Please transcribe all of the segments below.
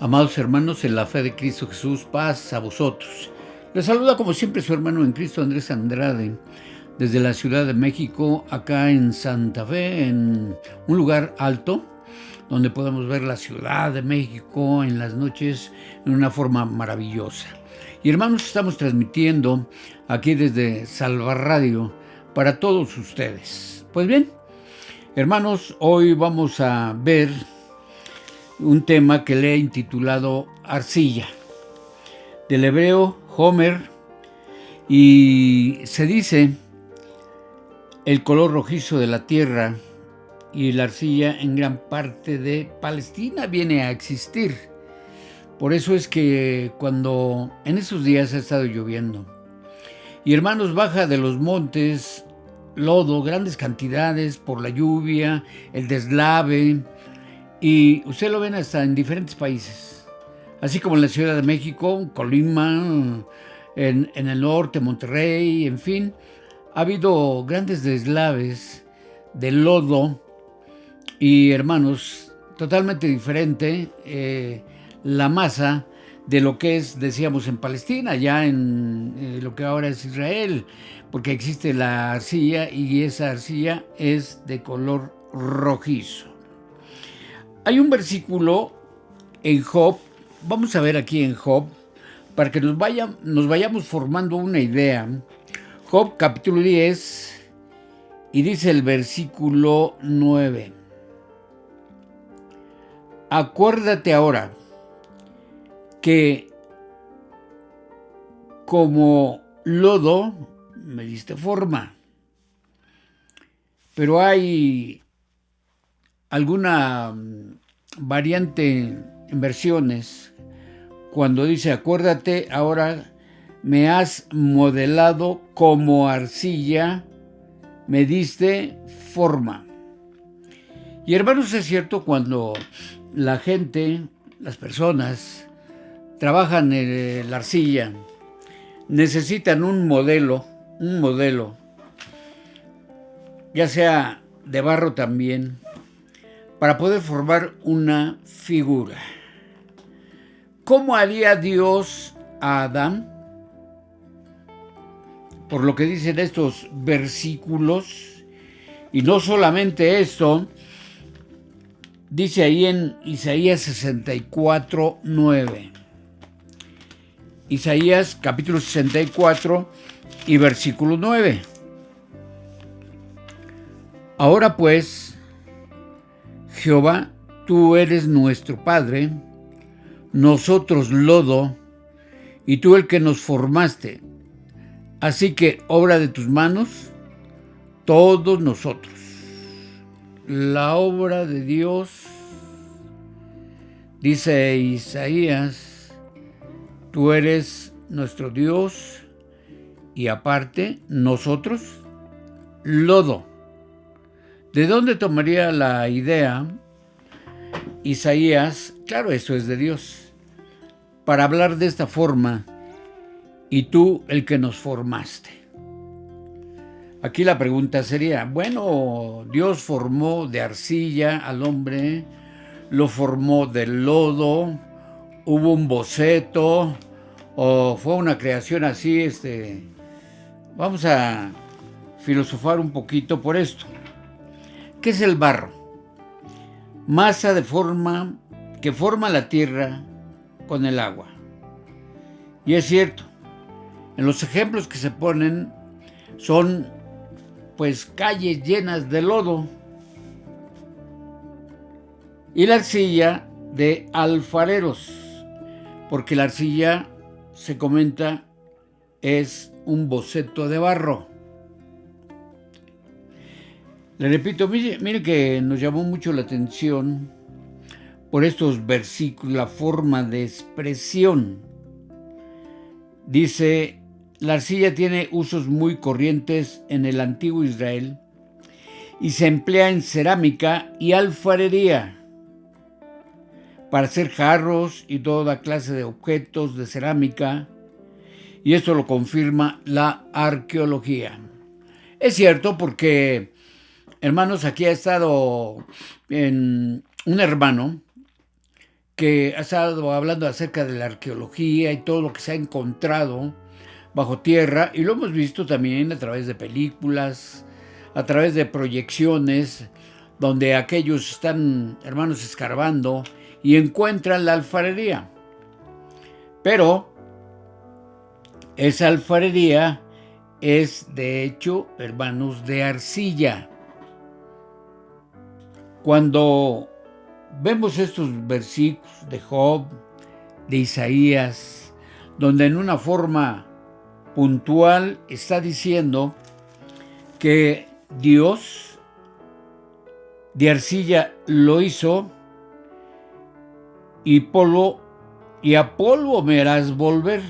Amados hermanos, en la fe de Cristo Jesús, paz a vosotros. Les saluda como siempre su hermano en Cristo, Andrés Andrade, desde la Ciudad de México, acá en Santa Fe, en un lugar alto, donde podemos ver la Ciudad de México en las noches en una forma maravillosa. Y hermanos, estamos transmitiendo aquí desde Salva Radio para todos ustedes. Pues bien, hermanos, hoy vamos a ver un tema que le he intitulado Arcilla, del hebreo Homer, y se dice el color rojizo de la tierra y la arcilla en gran parte de Palestina viene a existir. Por eso es que cuando en esos días ha estado lloviendo y hermanos baja de los montes lodo, grandes cantidades por la lluvia, el deslave, y usted lo ven hasta en diferentes países, así como en la Ciudad de México, Colima, en el norte, Monterrey, en fin, ha habido grandes deslaves de lodo y hermanos, totalmente diferente la masa de lo que es, decíamos, en Palestina, ya en lo que ahora es Israel, porque existe la arcilla y esa arcilla es de color rojizo. Hay un versículo en Job, vamos a ver aquí en Job, para que nos vayamos formando una idea. Job capítulo 10, y dice el versículo 9. Acuérdate ahora que como lodo me diste forma, pero hay alguna variante en versiones cuando dice acuérdate ahora me has modelado como arcilla, me diste forma. Y hermanos, es cierto, cuando la gente, las personas trabajan en la arcilla, necesitan un modelo, ya sea de barro también, para poder formar una figura. ¿Cómo haría Dios a Adán? Por lo que dicen estos versículos, y no solamente esto, dice ahí en Isaías 64, 9. Isaías capítulo 64 y versículo 9. Ahora pues, Jehová, tú eres nuestro Padre, nosotros lodo, y tú el que nos formaste. Así que obra de tus manos, todos nosotros. La obra de Dios, dice Isaías, tú eres nuestro Dios, y aparte, nosotros, lodo. ¿De dónde tomaría la idea Isaías? Claro, eso es de Dios, para hablar de esta forma, y tú el que nos formaste. Aquí la pregunta sería, bueno, Dios formó de arcilla al hombre, lo formó del lodo, hubo un boceto, o fue una creación así, vamos a filosofar un poquito por esto. ¿Qué es el barro? Masa de forma que forma la tierra con el agua. Y es cierto, en los ejemplos que se ponen son pues calles llenas de lodo y la arcilla de alfareros, porque la arcilla, se comenta, es un boceto de barro. Le repito, mire que nos llamó mucho la atención por estos versículos, la forma de expresión. Dice, la arcilla tiene usos muy corrientes en el antiguo Israel y se emplea en cerámica y alfarería para hacer jarros y toda clase de objetos de cerámica, y esto lo confirma la arqueología. Es cierto, porque hermanos, aquí ha estado un hermano que ha estado hablando acerca de la arqueología y todo lo que se ha encontrado bajo tierra, y lo hemos visto también a través de películas, a través de proyecciones, donde aquellos están, hermanos, escarbando y encuentran la alfarería. Pero esa alfarería es, de hecho, hermanos, de arcilla. Cuando vemos estos versículos de Job, de Isaías, donde en una forma puntual está diciendo que Dios de arcilla lo hizo y a polvo me harás volver.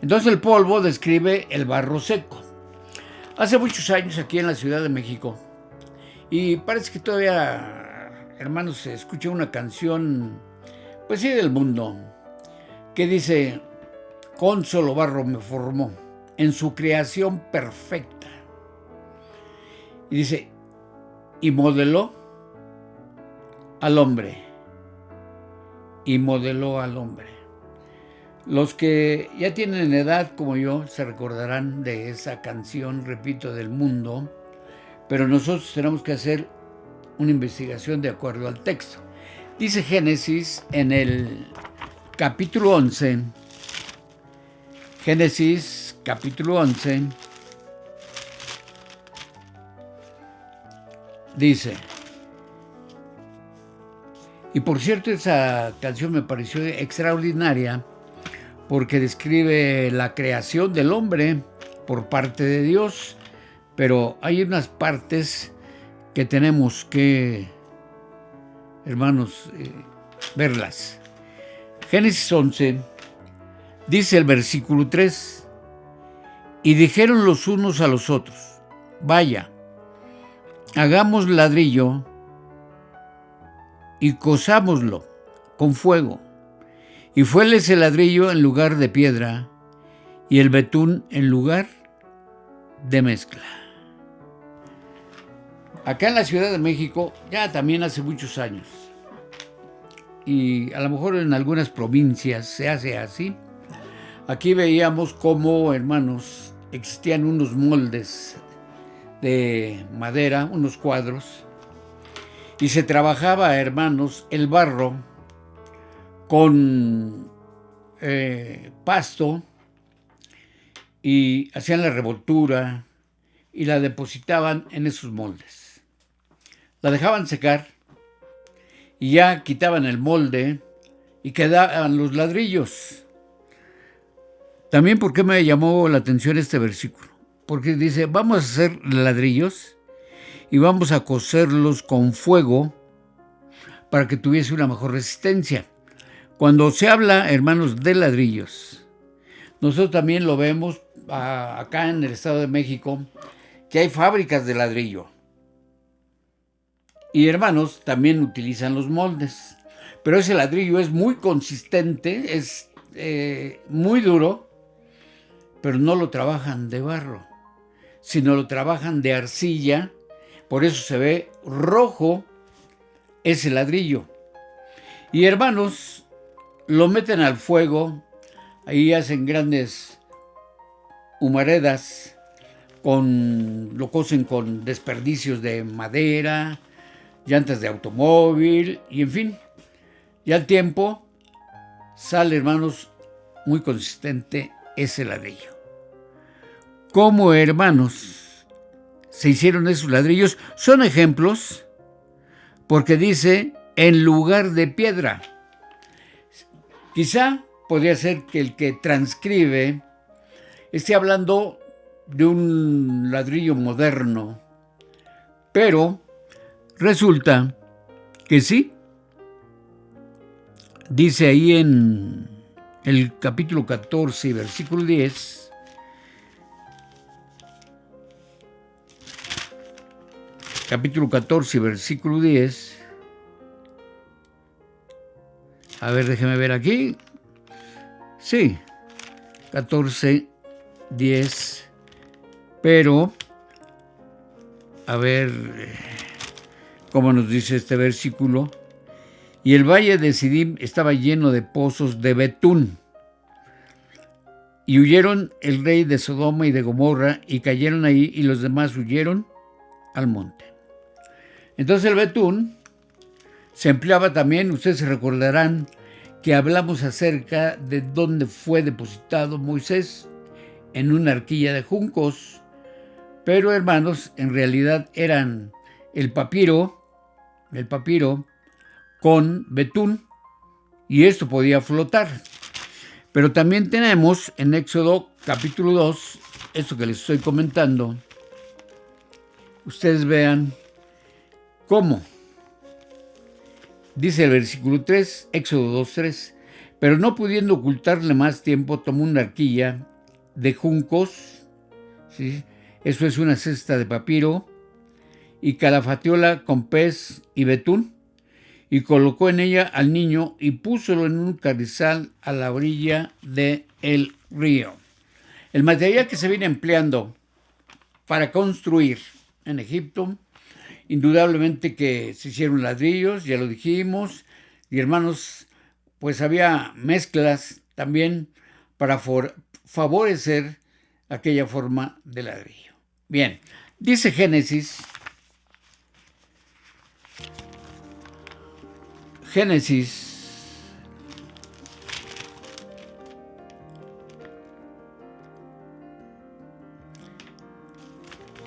Entonces el polvo describe el barro seco. Hace muchos años aquí en la Ciudad de México, y parece que todavía, hermanos, se escucha una canción, pues sí, del mundo, que dice: con solo barro me formó, en su creación perfecta. Y dice, y modeló al hombre. Y modeló al hombre. Los que ya tienen edad como yo se recordarán de esa canción, repito, del mundo, pero nosotros tenemos que hacer una investigación de acuerdo al texto. Dice Génesis en el capítulo 11, Génesis capítulo 11, dice, y por cierto esa canción me pareció extraordinaria porque describe la creación del hombre por parte de Dios, pero hay unas partes que tenemos que, hermanos, verlas. Génesis 11, dice el versículo 3, y dijeron los unos a los otros, vaya, hagamos ladrillo y cosámoslo con fuego. Y fuéles el ladrillo en lugar de piedra y el betún en lugar de mezcla. Acá en la Ciudad de México, ya también hace muchos años, y a lo mejor en algunas provincias se hace así, aquí veíamos cómo, hermanos, existían unos moldes de madera, unos cuadros, y se trabajaba, hermanos, el barro con pasto, y hacían la revoltura y la depositaban en esos moldes. La dejaban secar y ya quitaban el molde y quedaban los ladrillos. También, ¿por qué me llamó la atención este versículo? Porque dice, vamos a hacer ladrillos y vamos a cocerlos con fuego para que tuviese una mejor resistencia. Cuando se habla, hermanos, de ladrillos, nosotros también lo vemos acá en el Estado de México, que hay fábricas de ladrillo. Y, hermanos, también utilizan los moldes. Pero ese ladrillo es muy consistente, es muy duro, pero no lo trabajan de barro, sino lo trabajan de arcilla. Por eso se ve rojo ese ladrillo. Y, hermanos, lo meten al fuego, ahí hacen grandes humaredas, lo cocen con desperdicios de madera, llantas de automóvil, y en fin, y al tiempo sale, hermanos, muy consistente ese ladrillo. ¿Cómo, hermanos, se hicieron esos ladrillos? Son ejemplos, porque dice, en lugar de piedra. Quizá podría ser que el que transcribe esté hablando de un ladrillo moderno, pero resulta que sí. Dice ahí en el capítulo 14, versículo 10, capítulo 14, versículo 10, a ver, déjeme ver aquí. Sí, 14, 10. Pero, a ver, ¿cómo nos dice este versículo? y el valle de Sidim estaba lleno de pozos de betún. Y huyeron el rey de Sodoma y de Gomorra y cayeron ahí, y los demás huyeron al monte. Entonces el betún se empleaba también, ustedes se recordarán que hablamos acerca de dónde fue depositado Moisés, en una arquilla de juncos, pero hermanos, en realidad eran el papiro con betún, y esto podía flotar. Pero también tenemos en Éxodo capítulo 2, esto que les estoy comentando, ustedes vean cómo. Dice el versículo 3, Éxodo 2:3, pero no pudiendo ocultarle más tiempo, tomó una arquilla de juncos, ¿sí? Eso es una cesta de papiro, y calafateóla con pez y betún, y colocó en ella al niño y púsolo en un carrizal a la orilla del río. El material que se viene empleando para construir en Egipto, indudablemente que se hicieron ladrillos, ya lo dijimos, y hermanos, pues había mezclas también para favorecer aquella forma de ladrillo. Bien, dice Génesis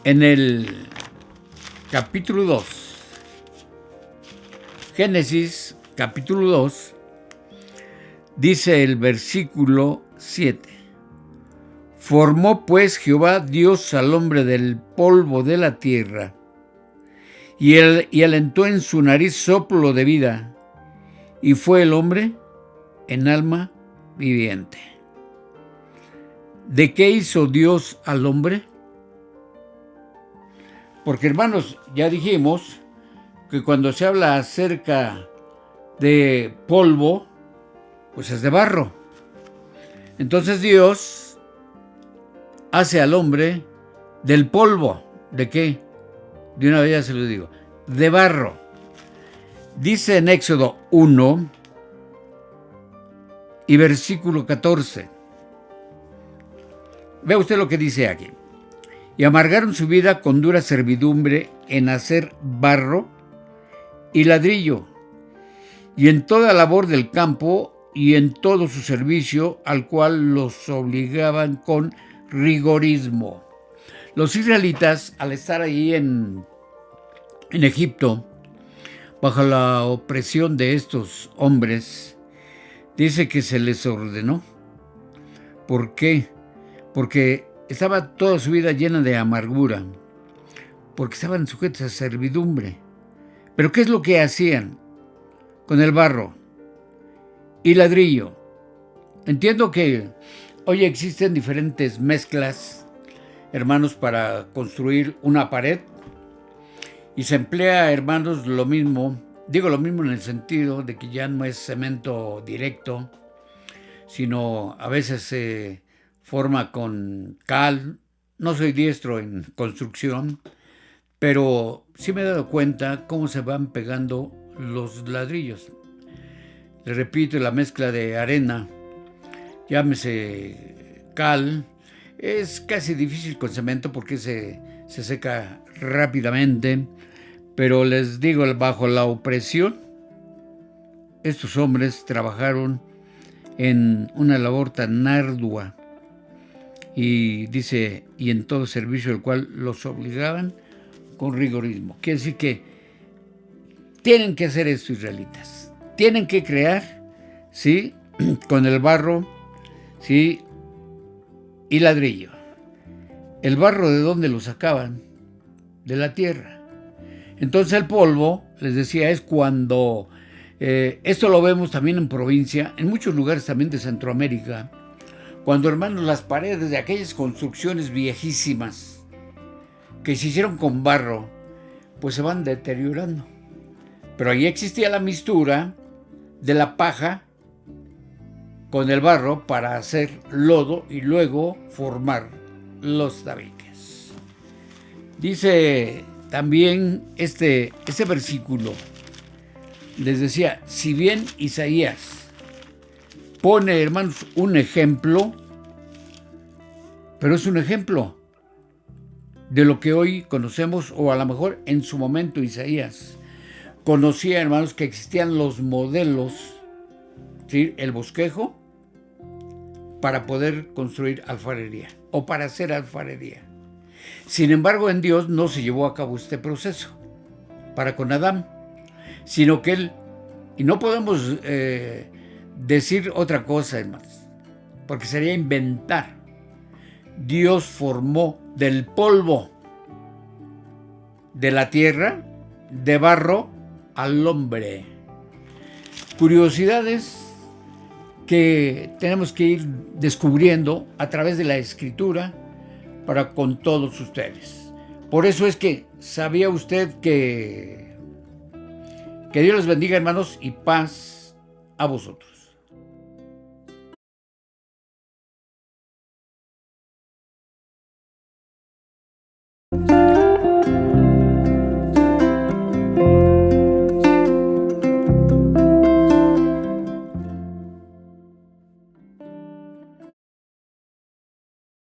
en el capítulo 2, Génesis capítulo 2, dice el versículo 7, formó pues Jehová Dios al hombre del polvo de la tierra, y alentó en su nariz soplo de vida, y fue el hombre en alma viviente. ¿De qué hizo Dios al hombre? Porque hermanos, ya dijimos que cuando se habla acerca de polvo, pues es de barro. Entonces Dios hace al hombre del polvo. ¿De qué? De una vez ya se lo digo. De barro. Dice en Éxodo 1 y versículo 14. Vea usted lo que dice aquí. Y amargaron su vida con dura servidumbre en hacer barro y ladrillo, y en toda labor del campo y en todo su servicio, al cual los obligaban con rigorismo. Los israelitas, al estar ahí en Egipto, bajo la opresión de estos hombres, dice que se les ordenó. ¿Por qué? Porque estaba toda su vida llena de amargura, porque estaban sujetos a servidumbre. Pero ¿qué es lo que hacían con el barro y ladrillo? Entiendo que hoy existen diferentes mezclas, hermanos, para construir una pared, y se emplea, hermanos, lo mismo. Digo lo mismo en el sentido de que ya no es cemento directo, sino a veces se forma con cal. No soy diestro en construcción, pero sí me he dado cuenta cómo se van pegando los ladrillos. Les repito, la mezcla de arena, llámese cal, es casi difícil con cemento porque se seca rápidamente. Pero les digo, bajo la opresión, estos hombres trabajaron en una labor tan ardua, y dice, y en todo servicio el cual los obligaban con rigorismo. Quiere decir que tienen que hacer esto, israelitas. Tienen que crear, ¿sí?, con el barro, ¿sí?, y ladrillo. ¿El barro de dónde lo sacaban? De la tierra. Entonces el polvo, les decía, es cuando, esto lo vemos también en provincia, en muchos lugares también de Centroamérica, cuando, hermanos, las paredes de aquellas construcciones viejísimas que se hicieron con barro, pues se van deteriorando. Pero ahí existía la mixtura de la paja con el barro para hacer lodo y luego formar los tabiques. Dice también este versículo les decía, si bien Isaías pone, hermanos, un ejemplo, pero es un ejemplo de lo que hoy conocemos, o a lo mejor en su momento Isaías conocía, hermanos, que existían los modelos, ¿sí?, el bosquejo, para poder construir alfarería o para hacer alfarería. Sin embargo, en Dios no se llevó a cabo este proceso para con Adán, sino que él, y no podemos decir otra cosa, hermanos, porque sería inventar. Dios formó del polvo de la tierra, de barro, al hombre. Curiosidades que tenemos que ir descubriendo a través de la Escritura para con todos ustedes. Por eso es que, ¿sabía usted que Dios les bendiga, hermanos, y paz a vosotros?